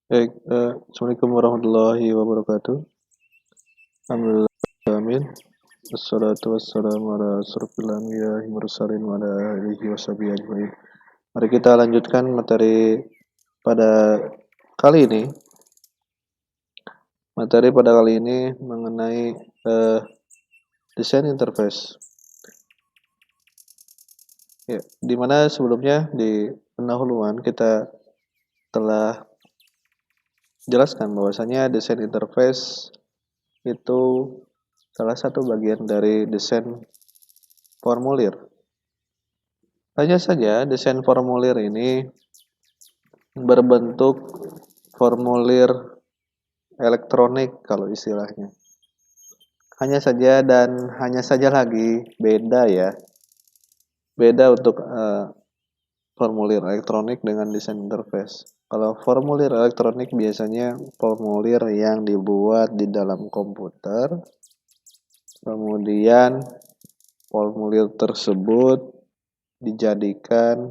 Baik, Assalamualaikum warahmatullahi wabarakatuh. Alhamdulillah, amin. Wassalatu wassalamu ala asrofil anbiya'i mursalin wa ala alihi washabihi ajma'in. Mari kita lanjutkan materi pada kali ini. Materi pada kali ini mengenai desain interface. Ya, dimana sebelumnya di pendahuluan kita telah jelaskan bahwasanya desain interface itu salah satu bagian dari desain formulir. Hanya saja desain formulir ini berbentuk formulir elektronik kalau istilahnya. Hanya saja dan hanya saja lagi beda ya. Beda untuk formulir elektronik dengan desain interface. Kalau formulir elektronik biasanya formulir yang dibuat di dalam komputer. Kemudian formulir tersebut dijadikan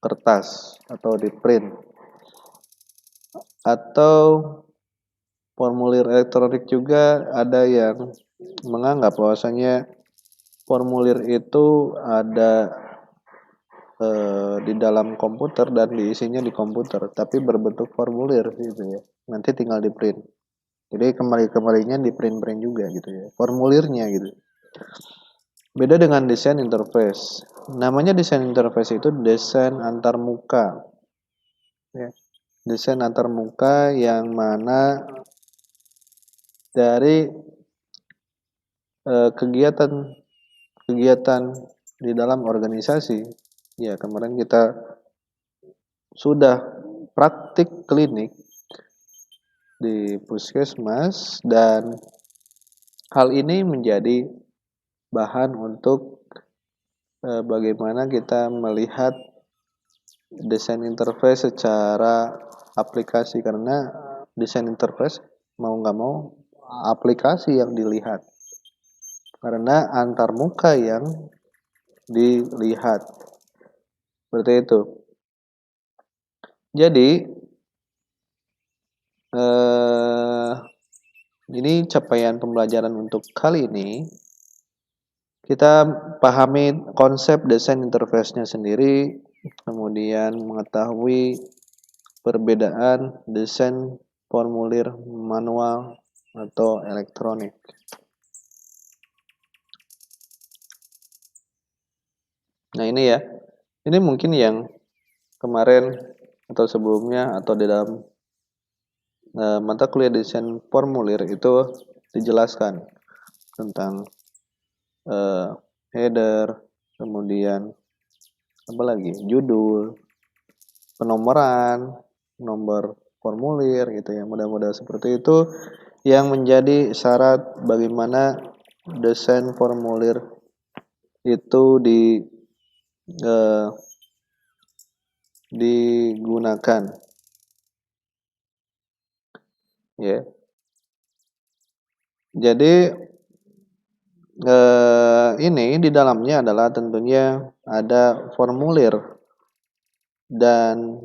kertas atau di print. Atau formulir elektronik juga ada yang menganggap bahwasanya formulir itu ada di dalam komputer dan diisinya di komputer, tapi berbentuk formulir gitu ya. Nanti tinggal di print. Jadi kembalinya di print juga gitu ya. Formulirnya gitu. Beda dengan desain interface. Namanya desain interface itu desain antar muka. Ya. Desain antar muka yang mana dari kegiatan di dalam organisasi. Ya, kemarin kita sudah praktik klinik di puskesmas dan hal ini menjadi bahan untuk bagaimana kita melihat desain interface secara aplikasi, karena desain interface mau nggak mau aplikasi yang dilihat karena antar muka yang dilihat seperti itu. Jadi ini capaian pembelajaran untuk kali ini. Kita pahami konsep desain interface-nya sendiri, kemudian mengetahui perbedaan desain formulir manual atau elektronik. Nah ini ya, ini mungkin yang kemarin atau sebelumnya atau di dalam mata kuliah desain formulir itu dijelaskan tentang header, kemudian apa lagi, judul, penomoran, nomor formulir gitu ya, mudah-mudahan seperti itu yang menjadi syarat bagaimana desain formulir itu digunakan ya. Jadi ini di dalamnya adalah tentunya ada formulir dan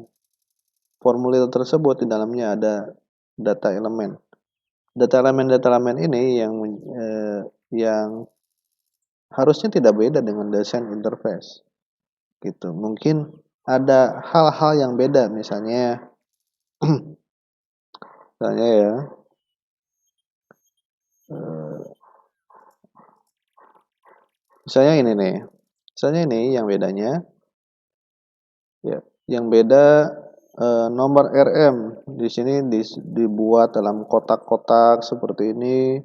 formulir tersebut di dalamnya ada data elemen. Data elemen ini yang harusnya tidak beda dengan desain interface gitu. Mungkin ada hal-hal yang beda, misalnya ya misalnya ini nih, misalnya ini yang bedanya ya, yang beda nomor RM di sini dibuat dalam kotak-kotak seperti ini.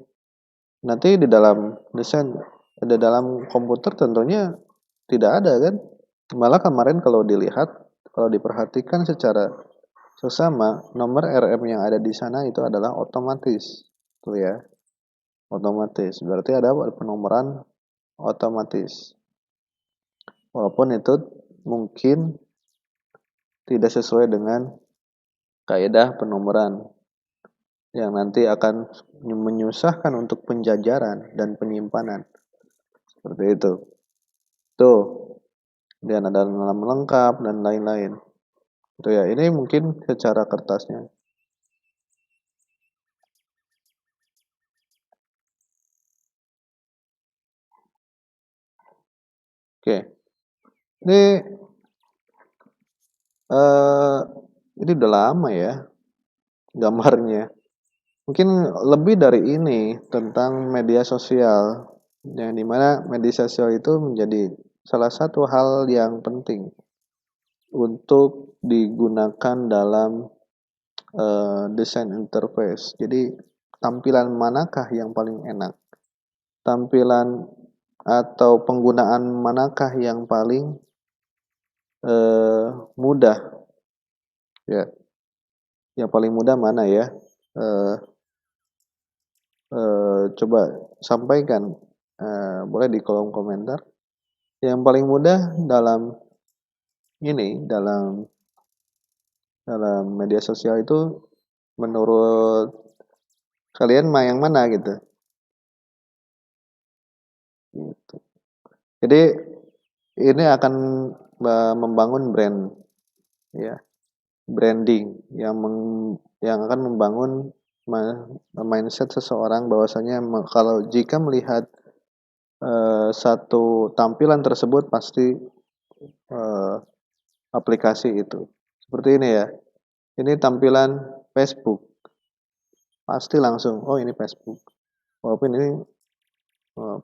Nanti di dalam desain, di dalam komputer tentunya tidak ada kan. Malah kemarin kalau dilihat, kalau diperhatikan secara sesama, nomor RM yang ada di sana itu adalah otomatis. Tuh ya, otomatis. Berarti ada penomoran otomatis. Walaupun itu mungkin tidak sesuai dengan kaidah penomoran yang nanti akan menyusahkan untuk penjajaran dan penyimpanan. Seperti itu. Tuh. Dan ada nama lengkap dan lain-lain. Itu ya, ini mungkin secara kertasnya. Oke, ini eh ini udah lama ya gambarnya. Mungkin lebih dari ini tentang media sosial, yang dimana media sosial itu menjadi salah satu hal yang penting untuk digunakan dalam desain interface. Jadi tampilan manakah yang paling enak? Tampilan atau penggunaan manakah yang paling mudah? Ya, yang paling mudah mana ya? Eh, Coba sampaikan, boleh di kolom komentar. Yang paling mudah dalam ini, dalam media sosial itu menurut kalian yang mana gitu? Gitu. Jadi ini akan membangun brand, ya, branding yang akan membangun mindset seseorang bahwasanya kalau jika melihat satu tampilan tersebut pasti eh, aplikasi itu. Seperti ini ya. Ini tampilan Facebook. Pasti langsung, oh ini Facebook. Walaupun ini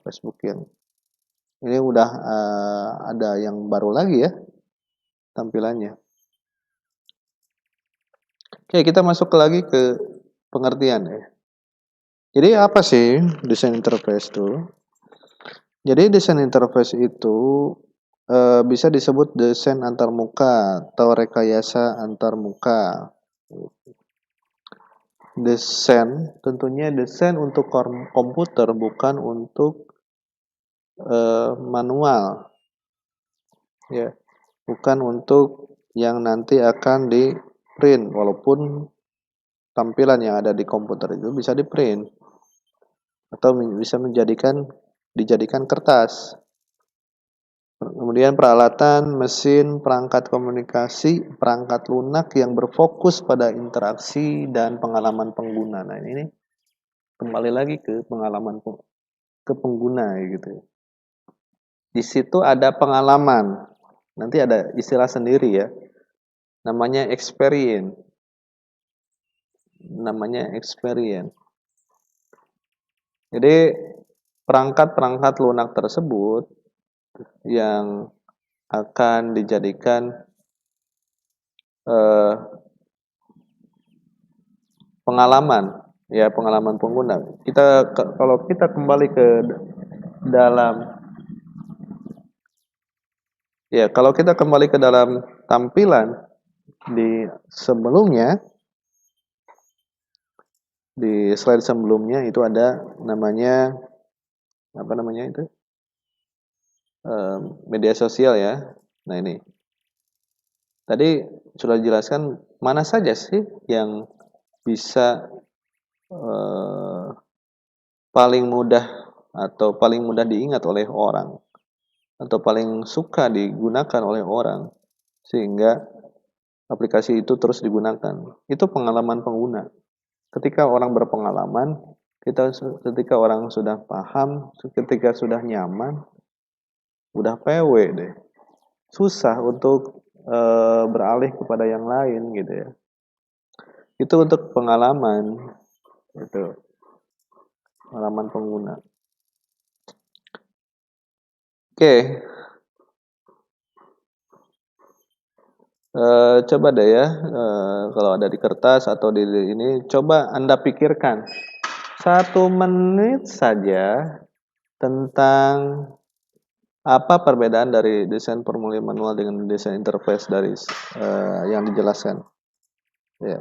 Facebook yang ini udah ada yang baru lagi ya tampilannya. Oke, kita masuk lagi ke pengertian ya. Jadi apa sih desain interface itu? Jadi desain interface itu bisa disebut desain antarmuka atau rekayasa antarmuka. Desain, tentunya desain untuk komputer bukan untuk manual, ya, bukan untuk yang nanti akan di print, walaupun tampilan yang ada di komputer itu bisa di print atau bisa dijadikan kertas. Kemudian peralatan, mesin, perangkat komunikasi, perangkat lunak yang berfokus pada interaksi dan pengalaman pengguna. Nah, ini kembali lagi ke pengalaman ke pengguna gitu. Di situ ada pengalaman. Nanti ada istilah sendiri ya. Namanya experience. Namanya experience. Jadi perangkat-perangkat lunak tersebut yang akan dijadikan eh, pengalaman, ya, pengalaman pengguna. Kalau kita kembali ke dalam, ya, kalau kita kembali ke dalam tampilan di sebelumnya, di slide sebelumnya itu ada namanya apa namanya itu, media sosial ya. Nah, ini tadi sudah dijelaskan mana saja sih yang bisa eh, paling mudah atau paling mudah diingat oleh orang atau paling suka digunakan oleh orang sehingga aplikasi itu terus digunakan. Itu pengalaman pengguna. Ketika orang berpengalaman, ketika orang sudah paham, ketika sudah nyaman, udah PW deh. Susah untuk beralih kepada yang lain gitu ya. Itu untuk pengalaman, itu pengalaman pengguna. Oke, coba deh ya, kalau ada di kertas atau di ini, coba Anda pikirkan 1 menit saja tentang apa perbedaan dari desain formulir manual dengan desain interface dari yang dijelaskan. Ya,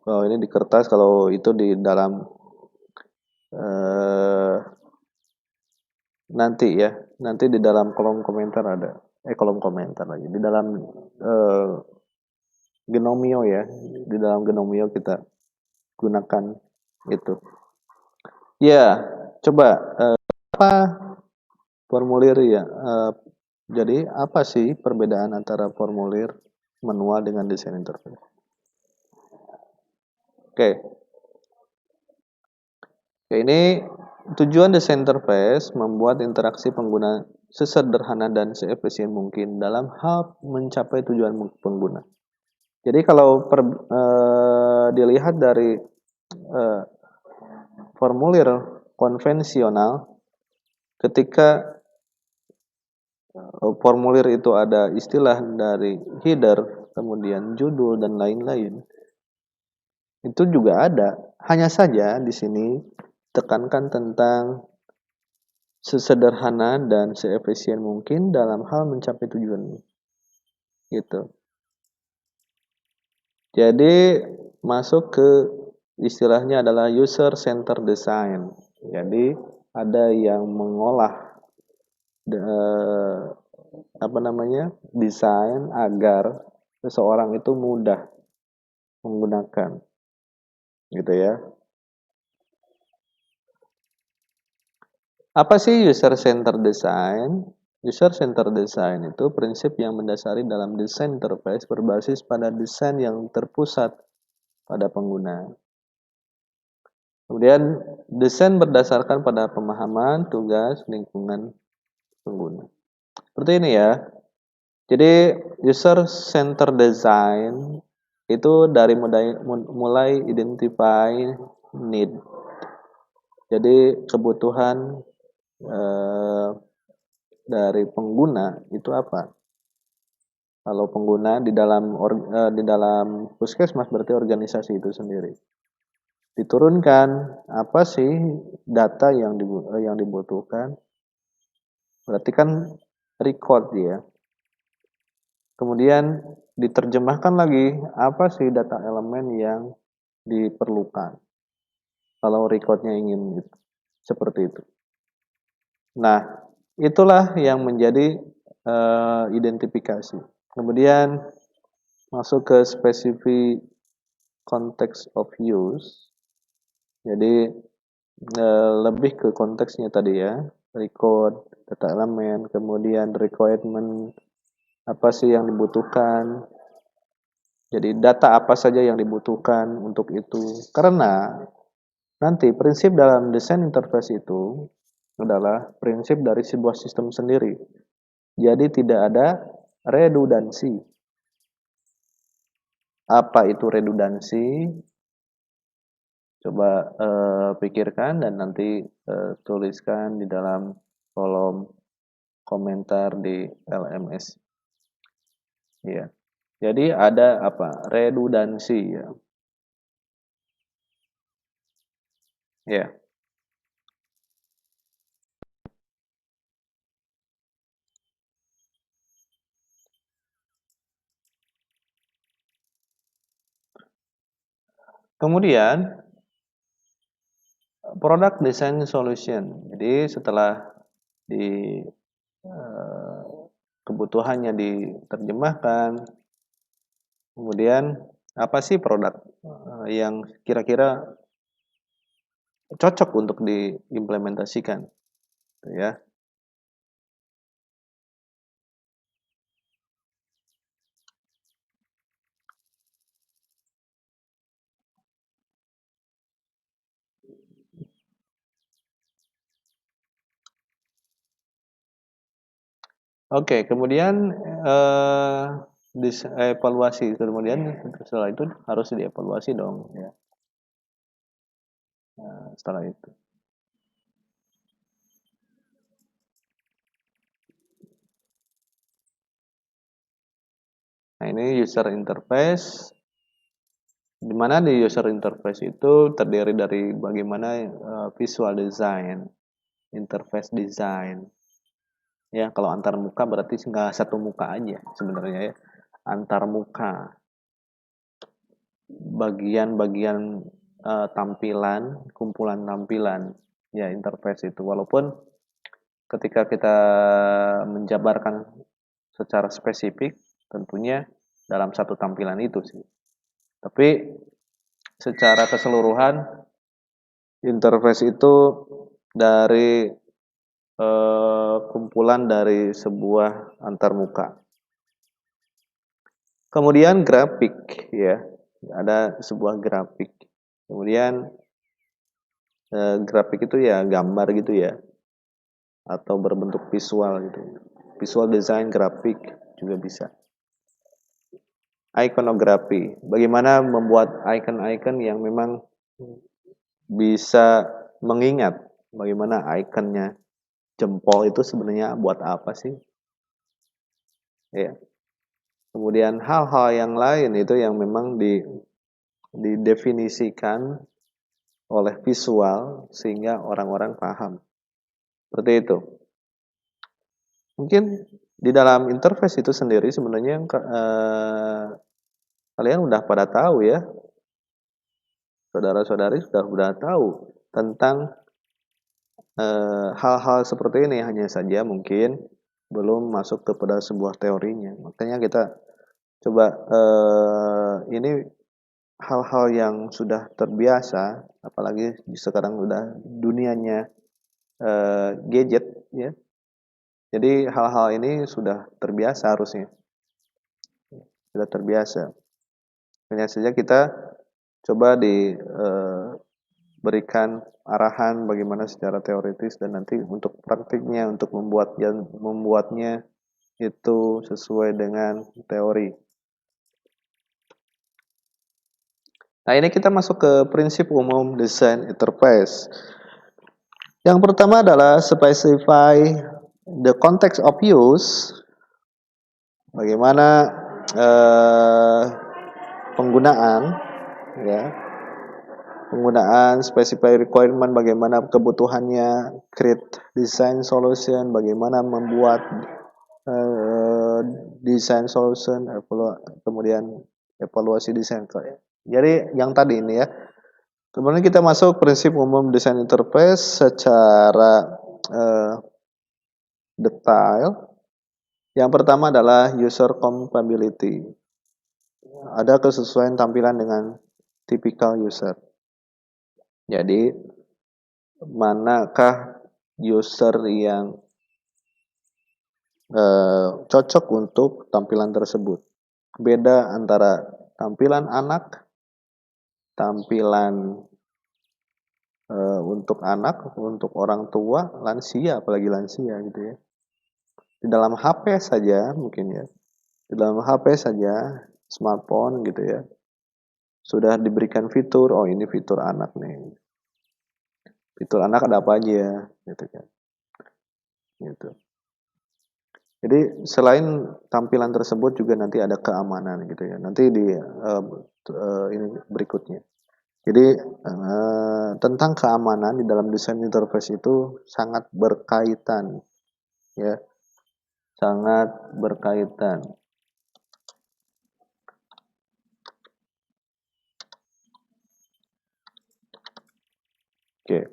kalau ini di kertas, kalau itu di dalam eh, nanti ya, nanti di dalam kolom komentar ada, kolom komentar lagi di dalam eh, Genomio ya, di dalam Genomio kita gunakan itu. Ya, coba apa formulir ya, Jadi apa sih perbedaan antara formulir manual dengan desain interface? Oke, ini tujuan desain interface membuat interaksi pengguna sesederhana dan seefisien mungkin dalam hal mencapai tujuan pengguna. Jadi kalau dilihat dari formulir konvensional, ketika formulir itu ada istilah dari header, kemudian judul dan lain-lain, itu juga ada. Hanya saja di sini tekankan tentang sesederhana dan seefisien mungkin dalam hal mencapai tujuan. Gitu. Jadi masuk ke istilahnya adalah user center design. Jadi ada yang mengolah desain agar seseorang itu mudah menggunakan, gitu ya. Apa sih user center design? User center design itu prinsip yang mendasari dalam desain interface berbasis pada desain yang terpusat pada pengguna. Kemudian desain berdasarkan pada pemahaman, tugas, lingkungan pengguna. Seperti ini ya. Jadi user center design itu dari mulai identify need. Jadi kebutuhan dari pengguna itu apa? Kalau pengguna di dalam puskesmas berarti organisasi itu sendiri. Diturunkan apa sih data yang dibutuhkan? Berarti kan record ya. Kemudian diterjemahkan lagi apa sih data elemen yang diperlukan. Kalau recordnya ingin seperti itu. Nah, itulah yang menjadi identifikasi. Kemudian masuk ke specific context of use. Jadi lebih ke konteksnya tadi ya, record, data elemen, kemudian requirement, apa sih yang dibutuhkan. Jadi data apa saja yang dibutuhkan untuk itu. Karena nanti prinsip dalam desain interface itu adalah prinsip dari sebuah sistem sendiri. Jadi tidak ada redundansi. Apa itu redundansi? Coba pikirkan dan nanti tuliskan di dalam kolom komentar di LMS. Ya. Jadi ada apa? Redundansi ya. Ya. Kemudian product design solution. Jadi setelah kebutuhannya diterjemahkan, kemudian apa sih produk yang kira-kira cocok untuk diimplementasikan, ya. Oke, kemudian evaluasi, kemudian setelah itu harus dievaluasi dong, ya. Nah, setelah itu. Nah, ini user interface. Di mana di user interface itu terdiri dari bagaimana visual design, interface design. Ya, kalau antar muka berarti nggak satu muka aja sebenarnya ya. Antar muka. Bagian-bagian tampilan, kumpulan tampilan ya interface itu. Walaupun ketika kita menjabarkan secara spesifik tentunya dalam satu tampilan itu sih. Tapi secara keseluruhan interface itu dari kumpulan dari sebuah antarmuka. Kemudian grafik, ya, ada sebuah grafik. Kemudian grafik itu ya gambar gitu ya, atau berbentuk visual gitu. Visual design grafik juga bisa. Ikonografi, bagaimana membuat icon-icon yang memang bisa mengingat bagaimana ikonnya. Jempol itu sebenarnya buat apa sih? Ya. Kemudian hal-hal yang lain itu yang memang didefinisikan oleh visual sehingga orang-orang paham. Seperti itu. Mungkin di dalam interface itu sendiri sebenarnya kalian udah pada tahu ya. Saudara-saudari sudah tahu tentang hal-hal seperti ini, hanya saja mungkin belum masuk kepada sebuah teorinya. Makanya kita coba ini hal-hal yang sudah terbiasa, apalagi sekarang udah dunianya gadget ya. Jadi hal-hal ini sudah terbiasa harusnya, sudah terbiasa. Hanya saja kita coba diberikan arahan bagaimana secara teoritis dan nanti untuk praktiknya, untuk membuatnya itu sesuai dengan teori. Nah, ini kita masuk ke prinsip umum desain interface. Yang pertama adalah specify the context of use. Bagaimana penggunaan, ya, penggunaan, specify requirement, bagaimana kebutuhannya, create design solution, bagaimana membuat design solution, kemudian evaluasi desain. Jadi yang tadi ini ya. Kemudian kita masuk prinsip umum desain interface secara detail. Yang pertama adalah user compatibility. Ada kesesuaian tampilan dengan typical user. Jadi, manakah user yang cocok untuk tampilan tersebut? Beda antara tampilan anak, tampilan untuk anak, untuk orang tua, lansia, apalagi lansia gitu ya. Di dalam HP saja mungkin ya. Di dalam HP saja, smartphone gitu ya. Sudah diberikan fitur, oh ini fitur anak nih. Fitur anak ada apa aja gitu kan. Gitu. Jadi selain tampilan tersebut juga nanti ada keamanan gitu ya. Nanti di ini berikutnya. Jadi tentang keamanan di dalam desain interface itu sangat berkaitan ya. Sangat berkaitan. Oke.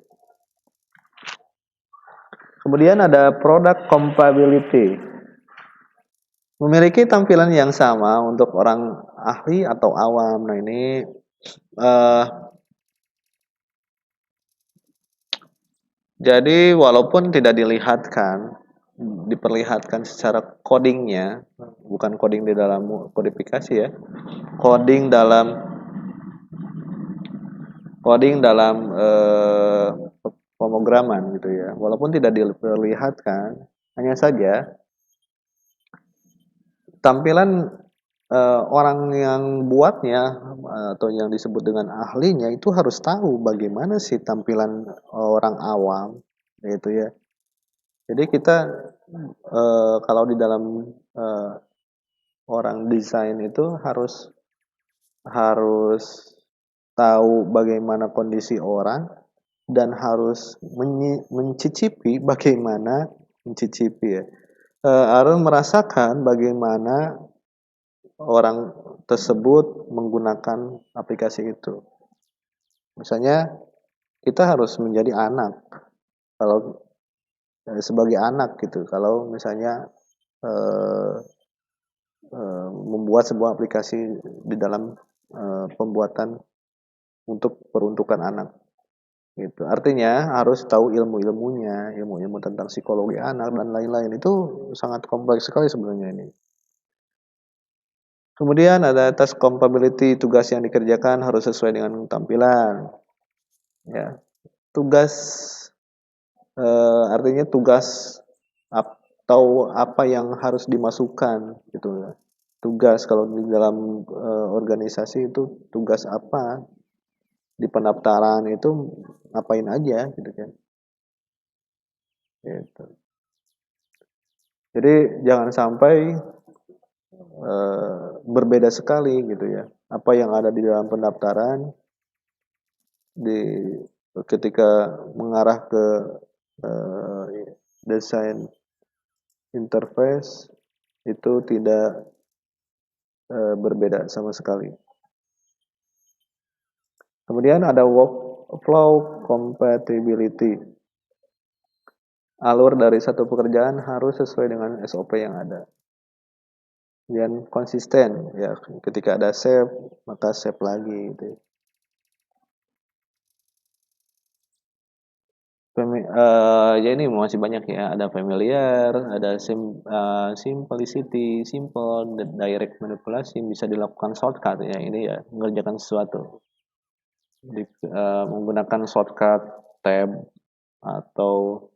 Kemudian ada product compatibility. Memiliki tampilan yang sama untuk orang ahli atau awam. Nah, ini jadi walaupun tidak diperlihatkan secara codingnya, bukan coding di dalam kodifikasi ya, coding dalam pemrograman gitu ya. Walaupun tidak diperlihatkan, hanya saja tampilan orang yang buatnya atau yang disebut dengan ahlinya itu harus tahu bagaimana sih tampilan orang awam gitu ya. Jadi kita kalau di dalam orang desain itu harus tahu bagaimana kondisi orang dan harus mencicipi ya. Harus merasakan bagaimana orang tersebut menggunakan aplikasi itu. Misalnya kita harus menjadi anak kalau sebagai anak gitu. Kalau misalnya membuat sebuah aplikasi di dalam pembuatan untuk peruntukan anak. Gitu. Artinya harus tahu ilmu-ilmunya, ilmu-ilmu tentang psikologi anak dan lain-lain. Itu sangat kompleks sekali sebenarnya ini. Kemudian ada task compatibility, tugas yang dikerjakan harus sesuai dengan tampilan. Ya, tugas artinya tugas atau apa yang harus dimasukkan gitu. Tugas kalau di dalam organisasi itu tugas apa di pendaftaran itu ngapain aja gitu kan. Gitu. Jadi jangan sampai berbeda sekali gitu ya. Apa yang ada di dalam pendaftaran di ketika mengarah ke eh, desain interface itu tidak berbeda sama sekali. Kemudian ada workflow compatibility. Alur dari satu pekerjaan harus sesuai dengan SOP yang ada. Dan konsisten ya, ketika ada save maka save lagi gitu. Ya ini masih banyak ya, ada familiar, ada simplicity, simple, direct manipulasi, bisa dilakukan shortcut ya, ini ya mengerjakan sesuatu menggunakan shortcut tab atau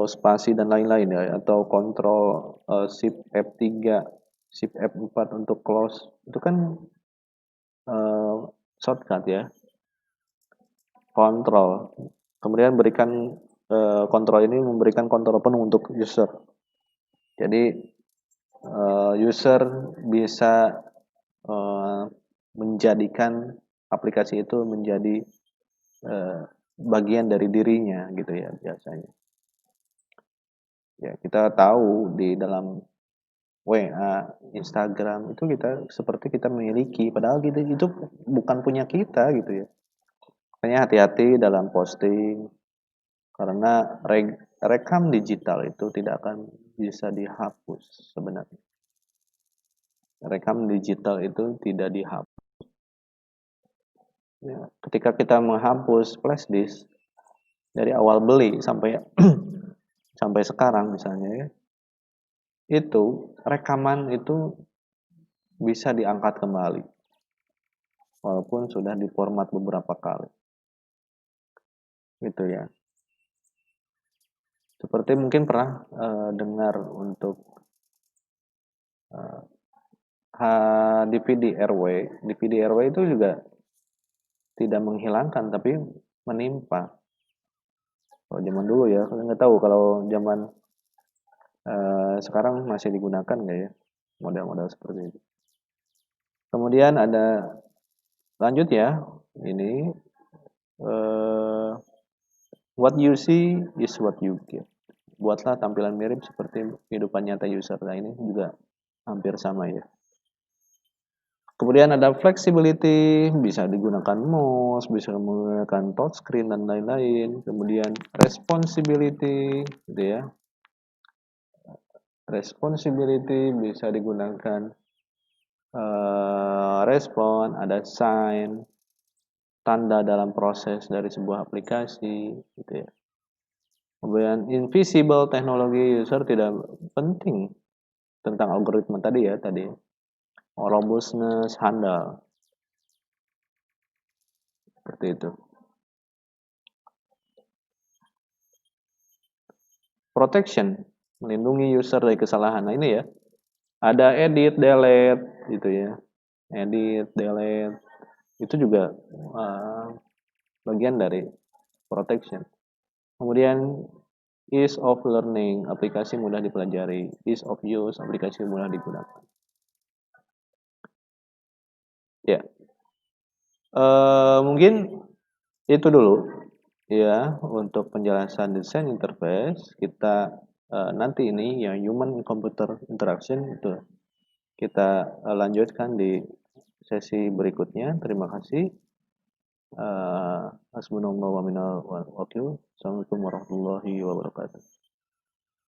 spasi dan lain-lain ya, atau kontrol shift F3, shift F4 untuk close, itu kan uh, shortcut ya, kontrol. Kemudian berikan kontrol ini memberikan kontrol penuh untuk user. Jadi user bisa menjadikan aplikasi itu menjadi bagian dari dirinya gitu ya biasanya. Ya, kita tahu di dalam WA, Instagram itu kita seperti kita memiliki, padahal itu bukan punya kita gitu ya. Makanya hati-hati dalam posting, karena rekam digital itu tidak akan bisa dihapus sebenarnya. Rekam digital itu tidak dihapus. Ya, ketika kita menghapus flash disk dari awal beli sampai sampai sekarang misalnya ya, itu rekaman itu bisa diangkat kembali walaupun sudah diformat beberapa kali. Gitu ya. Seperti mungkin pernah dengar untuk DVD RW. DVD RW itu juga tidak menghilangkan tapi menimpa. Kalau zaman dulu ya, nggak tahu kalau zaman sekarang masih digunakan nggak ya model-model seperti itu. Kemudian ada lanjut ya, ini what you see is what you get. Buatlah tampilan mirip seperti kehidupan nyata user. Nah ini juga hampir sama ya. Kemudian ada flexibility, bisa digunakan mouse, bisa menggunakan touchscreen dan lain-lain. Kemudian responsibility, gitu ya. Responsibility bisa digunakan respon, ada sign, tanda dalam proses dari sebuah aplikasi, gitu ya. Kemudian invisible teknologi user tidak penting tentang algoritma tadi ya tadi. Robustness, handal. Seperti itu. Protection, melindungi user dari kesalahan. Nah ini ya, ada edit, delete, gitu ya. Edit, delete, itu juga bagian dari protection. Kemudian ease of learning, aplikasi mudah dipelajari. Ease of use, aplikasi mudah digunakan. Ya, mungkin itu dulu ya untuk penjelasan desain interface. Kita nanti ini ya human computer interaction itu kita lanjutkan di sesi berikutnya. Terima kasih. Hasbunallahu wa ni'mal wakil. Assalamualaikum warahmatullahi wabarakatuh.